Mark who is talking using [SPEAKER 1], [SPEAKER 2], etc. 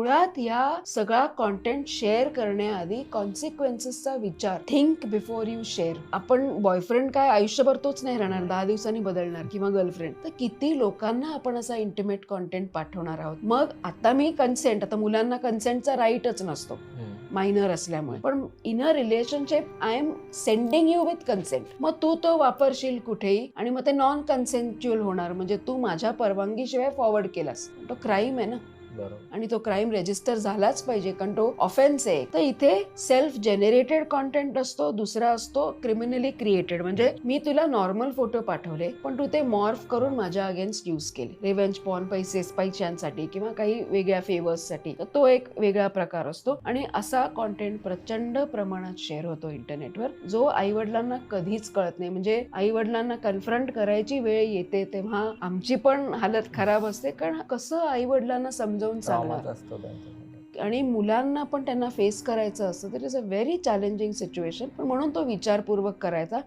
[SPEAKER 1] मुळात या सगळा कॉन्टेंट शेअर करण्याआधी कॉन्सिक्वेन्सेसचा विचार, थिंक बिफोर यू शेअर. आपण बॉयफ्रेंड काय आयुष्यभर तोच नाही राहणार, 10 दिवसांनी बदलणार, किंवा गर्लफ्रेंड. तर किती लोकांना आपण असा इंटिमेट कॉन्टेंट पाठवणार आहोत. मग आता मी कन्सेंट, आता मुलांना कन्सेंटचा राईटच नसतो मायनर असल्यामुळे, पण in a relationship I am sending you with consent. मग तू तो वापरशील कुठेही आणि मग ते नॉन कन्सेंच्युअल होणार, म्हणजे तू माझ्या परवानगीशिवाय फॉरवर्ड केलास. तो क्राईम आहे ना, आणि तो क्राईम रेजिस्टर झालाच पाहिजे, कारण तो ऑफेन्स आहे. तर इथे सेल्फ जेनरेटेड कॉन्टेंट असतो, दुसरा असतो क्रिमिनली क्रिएटेड. म्हणजे मी तुला नॉर्मल फोटो पाठवले, पण तू ते मॉर्फ करून माझ्या अगेन्स्ट यूज केले, रिव्हेंज पॉर्न, पैशांसाठी किंवा काही वेगळ्या फेवर्स साठी. तर तो एक वेगळा प्रकार असतो. आणि असा कॉन्टेंट प्रचंड प्रमाणात शेअर होतो इंटरनेटवर, जो आई वडिलांना कधीच कळत नाही. म्हणजे आई वडिलांना कन्फ्रंट करायची वेळ येते तेव्हा आमची पण हालत खराब असते, कारण कसं आई वडिलांना समजावून सांगणार. आणि मुलांना पण त्यांना फेस करायचं असतं. तर it's a very challenging situation. पण म्हणून तो विचारपूर्वक करायचा.